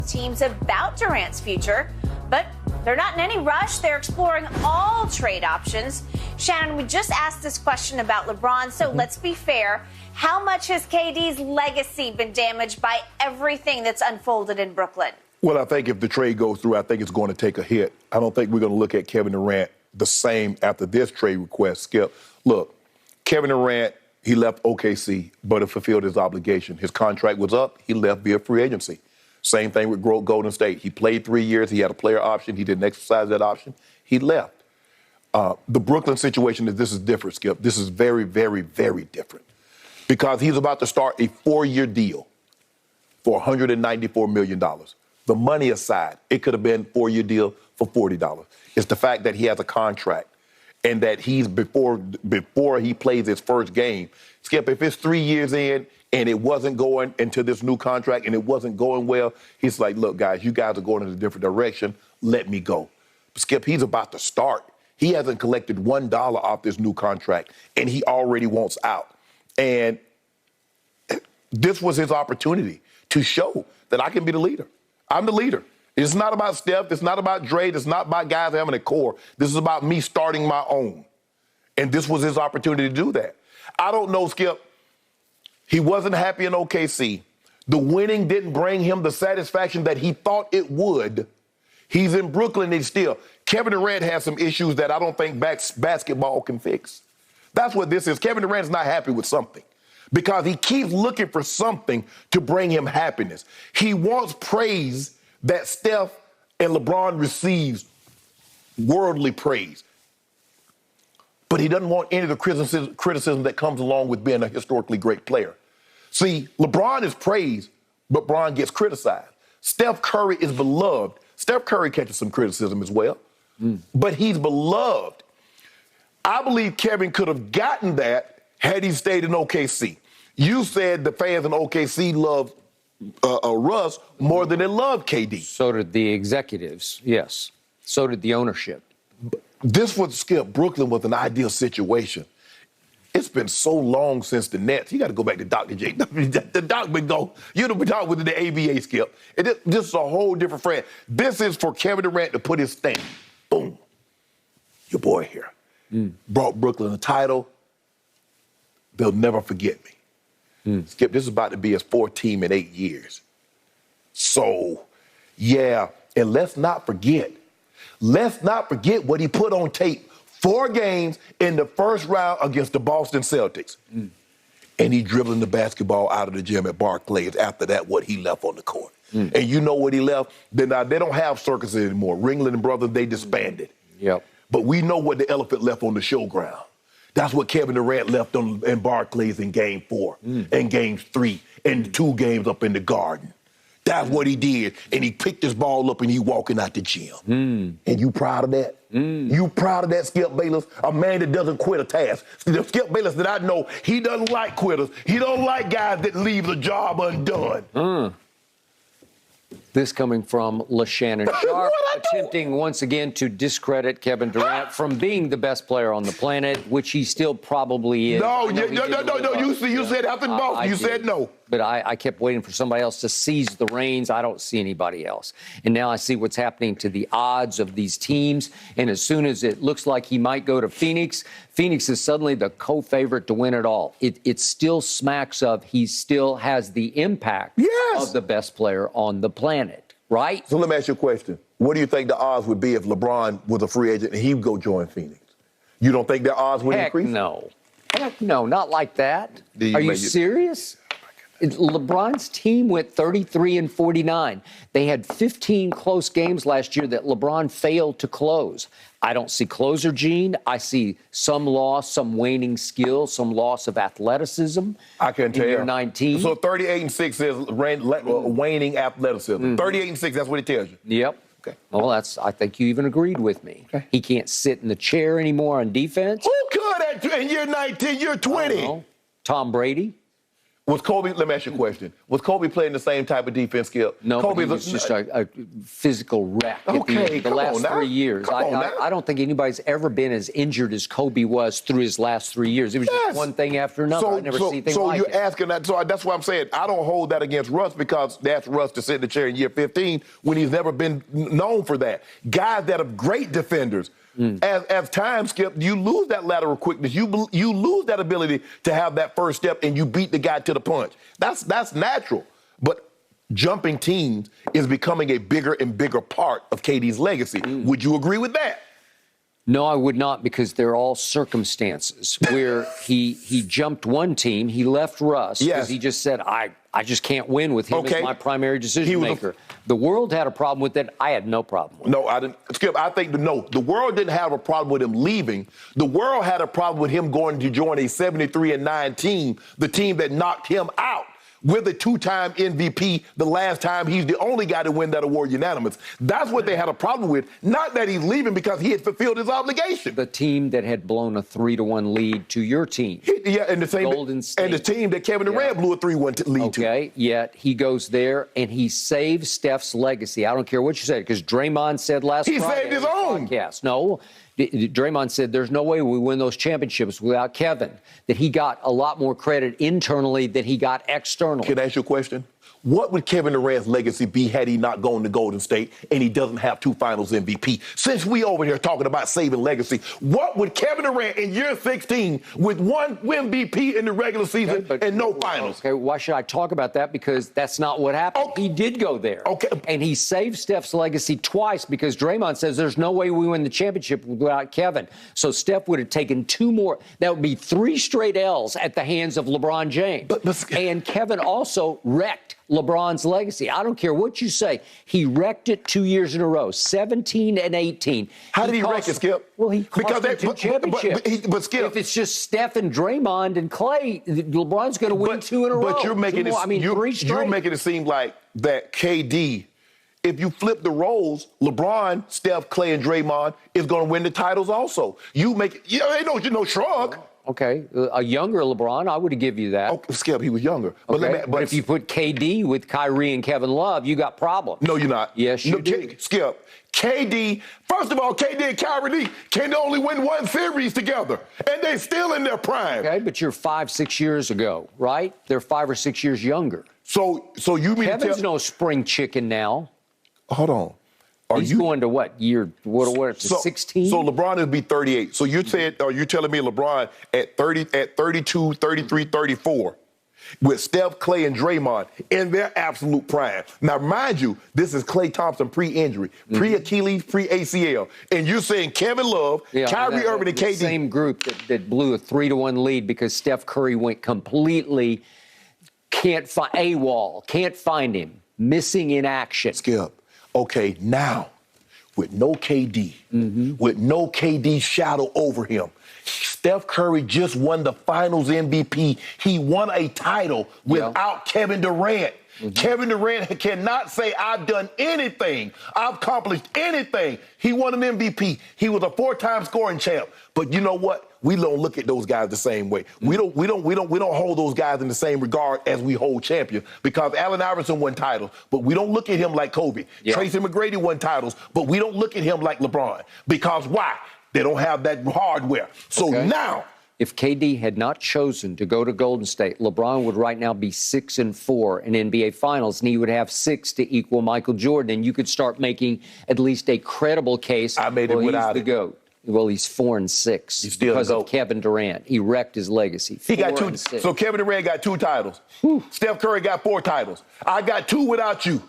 teams about Durant's future, but they're not in any rush. They're exploring all trade options. Shannon, we just asked this question about LeBron, so let's be fair. How much has KD's legacy been damaged by everything that's unfolded in Brooklyn? Well, I think if the trade goes through, I think it's going to take a hit. I don't think we're going to look at Kevin Durant the same after this trade request, Skip. Look, Kevin Durant, he left OKC, but he fulfilled his obligation. His contract was up. He left via free agency. Same thing with Golden State. He played 3 years. He had a player option. He didn't exercise that option. He left. The Brooklyn situation this is different, Skip. This is very, very, very different because he's about to start a 4-year deal for $194 million. The money aside, it could have been a 4-year deal for $40. It's the fact that he has a contract and that he's before he plays his first game. Skip, if it's 3 years in and it wasn't going into this new contract and it wasn't going well, he's like, look, guys, you guys are going in a different direction. Let me go. Skip, he's about to start. He hasn't collected $1 off this new contract, and he already wants out. And this was his opportunity to show that I can be the leader. I'm the leader. It's not about Steph. It's not about Dre. It's not about guys having a core. This is about me starting my own. And this was his opportunity to do that. I don't know, Skip. He wasn't happy in OKC. The winning didn't bring him the satisfaction that he thought it would. He's in Brooklyn and still. Kevin Durant has some issues that I don't think basketball can fix. That's what this is. Kevin Durant's not happy with something because he keeps looking for something to bring him happiness. He wants praise that Steph and LeBron receives, worldly praise. But he doesn't want any of the criticism that comes along with being a historically great player. See, LeBron is praised, but LeBron gets criticized. Steph Curry is beloved. Steph Curry catches some criticism as well, but he's beloved. I believe Kevin could have gotten that had he stayed in OKC. You said the fans in OKC love Russ more than they love KD. So did the executives, yes. So did the ownership. This was, Skip, Brooklyn was an ideal situation. It's been so long since the Nets. You got to go back to Dr. J. The doc been gone. You know, we talked with the ABA, Skip. This is a whole different friend. This is for Kevin Durant to put his stamp. Boom. Your boy here. Brought Brooklyn a title. They'll never forget me. Skip, this is about to be his 4th team in 8 years. So, yeah, and let's not forget what he put on tape. 4 games in the first round against the Boston Celtics. And he dribbling the basketball out of the gym at Barclays. After that, what he left on the court. And you know what he left? They don't have circuses anymore. Ringling and Brothers, they disbanded. Yep. But we know what the elephant left on the showground. That's what Kevin Durant left in Barclays in Game 4 and Game 3 and 2 games up in the Garden. That's what he did. And he picked his ball up and he walking out the gym. And you proud of that? You proud of that, Skip Bayless? A man that doesn't quit a task. The Skip Bayless that I know, he doesn't like quitters. He don't like guys that leave the job undone. This coming from LaShannon Sharp, attempting once again to discredit Kevin Durant from being the best player on the planet, which he still probably is. No. You said after Boston, you said no. But I kept waiting for somebody else to seize the reins. I don't see anybody else. And now I see what's happening to the odds of these teams. And as soon as it looks like he might go to Phoenix, Phoenix is suddenly the co-favorite to win it all. It still smacks of he still has the impact of the best player on the planet, right? So let me ask you a question. What do you think the odds would be if LeBron was a free agent and he would go join Phoenix? You don't think the odds would increase? Heck no, not like that. Are you serious? LeBron's team went 33-49. They had 15 close games last year that LeBron failed to close. I don't see closer gene. I see some loss, some waning skill, some loss of athleticism. I can tell you. Year 19. So 38-6 is waning athleticism. 38-6, that's what it tells you. Yep. Okay. Well, I think you even agreed with me. Okay. He can't sit in the chair anymore on defense. Who could in year 19, year 20? Tom Brady. Was Kobe, let me ask you a question. Was Kobe playing the same type of defense, Skip? No, Kobe he was just a physical wreck at Okay, the come last on now. 3 years. Come on now. I don't think anybody's ever been as injured as Kobe was through his last 3 years. It was Yes. just one thing after another. I never see anything so like you're it. asking that. So that's why I'm saying I don't hold that against Russ, because that's Russ to sit in the chair in year 15 when he's never been known for that. Guys that are great defenders. As time skips, you lose that lateral quickness. You lose that ability to have that first step, and you beat the guy to the punch. That's natural. But jumping teams is becoming a bigger and bigger part of KD's legacy. Would you agree with that? No, I would not, because they're all circumstances where he jumped one team, he left Russ because Yes. he just said, I just can't win with him Okay. as my primary decision He was maker. The world had a problem with it. I had no problem with it. No, I didn't. Skip, I think the world didn't have a problem with him leaving. The world had a problem with him going to join a 73-9 team, the team that knocked him out. With a two-time MVP, the last time he's the only guy to win that award unanimous. That's what they had a problem with. Not that he's leaving because he had fulfilled his obligation. The team that had blown a 3-1 lead to your team. Yeah, and the same Golden State. and the team that Kevin Durant blew a 3-1 lead to. Okay, yet he goes there and he saves Steph's legacy. I don't care what you say, because Draymond said last He Friday saved his on own. podcast. No, Draymond said there's no way we win those championships without Kevin, that he got a lot more credit internally than he got externally. Can I ask you a question? What would Kevin Durant's legacy be had he not gone to Golden State and he doesn't have 2 finals MVP? Since we over here talking about saving legacy, what would Kevin Durant in year 16 with 1 MVP in the regular season and no finals? Okay, why should I talk about that? Because that's not what happened. Okay. He did go there. Okay. And he saved Steph's legacy twice, because Draymond says there's no way we win the championship without Kevin. So Steph would have taken 2 more. That would be 3 straight L's at the hands of LeBron James. And Kevin also wrecked LeBron's legacy. I don't care what you say. He wrecked it 2 years in a row, 17 and 18. How did he wreck it, Skip? Well, he cost them 2 championships. But Skip, if it's just Steph and Draymond and Clay, LeBron's going to win 2 in a row. But you're making it. 3 straight. You're making it seem like that KD. If you flip the roles, LeBron, Steph, Clay, and Draymond is going to win the titles also. You make it. Yeah, ain't no shrug. Okay, a younger LeBron, I would give you that. Oh, Skip, he was younger. Okay. But if you put KD with Kyrie and Kevin Love, you got problems. No, you're not. Yes, you do. Skip, KD, first of all, KD and Kyrie can only win 1 series together, and they're still in their prime. Okay, but you're 5-6 years ago, right? They're 5 or 6 years younger. So you mean Kevin's to tell... no spring chicken now. Hold on. He's going to what year? What? 16? So LeBron will be 38. So you said, are you telling me LeBron at 32, 33, 34, with Steph, Clay, and Draymond in their absolute prime? Now, mind you, this is Klay Thompson pre-injury, pre-Achilles, pre-ACL, and you're saying Kevin Love, Kyrie Irving, and KD. Same group that blew a 3-1 lead because Steph Curry went completely can't find him, missing in action. Skip. Okay, now, with no KD, with no KD shadow over him, Steph Curry just won the Finals MVP. He won a title without Kevin Durant. Kevin Durant cannot say, I've done anything. I've accomplished anything. He won an MVP. He was a 4-time scoring champ. But you know what? We don't look at those guys the same way. We don't hold those guys in the same regard as we hold champions, because Allen Iverson won titles, but we don't look at him like Kobe. Tracy McGrady won titles, but we don't look at him like LeBron. Because why? They don't have that hardware. So now, if KD had not chosen to go to Golden State, LeBron would right now be 6-4 in NBA Finals, and he would have 6 to equal Michael Jordan, and you could start making at least a credible case. I made it without he's the GOAT. Well, he's 4-6 He's still because the GOAT. of Kevin Durant. He wrecked his legacy. He got 2. 4-6. So Kevin Durant got 2 titles. Steph Curry got 4 titles. I got 2 without you.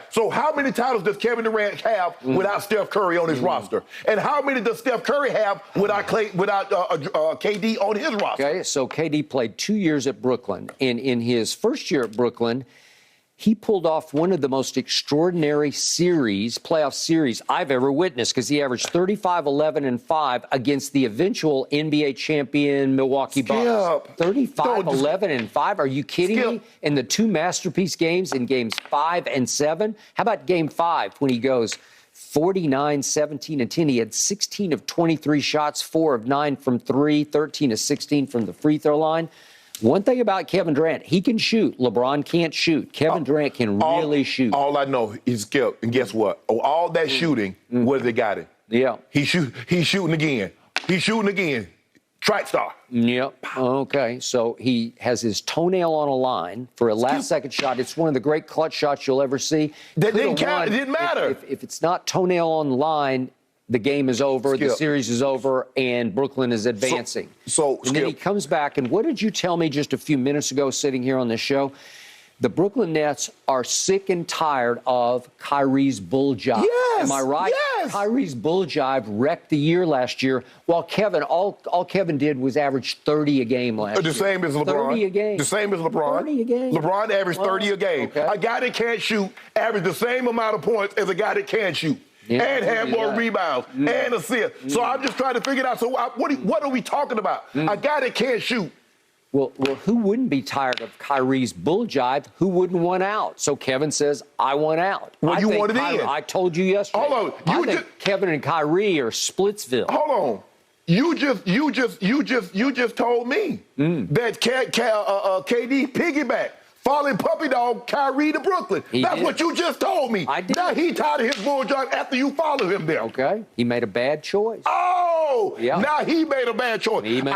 So how many titles does Kevin Durant have without Steph Curry on his roster? And how many does Steph Curry have without KD on his roster? Okay, so KD played 2 years at Brooklyn, and in his first year at Brooklyn, he pulled off one of the most extraordinary playoff series I've ever witnessed, because he averaged 35, 11, and 5 against the eventual NBA champion Milwaukee Bucks. 35, 11, and 5? Are you kidding me? In the 2 masterpiece games in games 5 and 7? How about game 5 when he goes 49, 17, and 10? He had 16 of 23 shots, 4 of 9 from 3, 13 of 16 from the free throw line. One thing about Kevin Durant, he can shoot. LeBron can't shoot. Kevin Durant can really shoot. All I know is Skip, and guess what? Oh, all that shooting, where they got it? Yeah. He's shooting again. He's shooting again. Track star. Yep. Okay. So he has his toenail on a line for a last-second shot. It's one of the great clutch shots you'll ever see. That didn't count. It didn't matter. If it's not toenail on the line, the game is over, the series is over, and Brooklyn is advancing. And then he comes back, and what did you tell me just a few minutes ago sitting here on this show? The Brooklyn Nets are sick and tired of Kyrie's bull jive. Yes. Am I right? Yes. Kyrie's bull jive wrecked the year last year, while Kevin, all Kevin did was average 30 a game last year. The same as LeBron. 30 a game. The same as LeBron. 30 a game. LeBron averaged 30 a game. Okay. A guy that can't shoot averaged the same amount of points as a guy that can shoot. Yeah, and have more rebounds and assists. So I'm just trying to figure it out. So what are we talking about? A guy that can't shoot. Well, who wouldn't be tired of Kyrie's bull jive? Who wouldn't want out? So Kevin says, I want out. Well, you want it in. I told you yesterday. Hold on. I think Kevin and Kyrie are Splitsville. Hold on. You just told me that KD piggyback. Falling puppy dog, Kyrie to Brooklyn. That's what you just told me. I did. Now he tired of his bull jive after you followed him there. Okay. He made a bad choice. Oh! Yeah. Now he made a bad choice. He made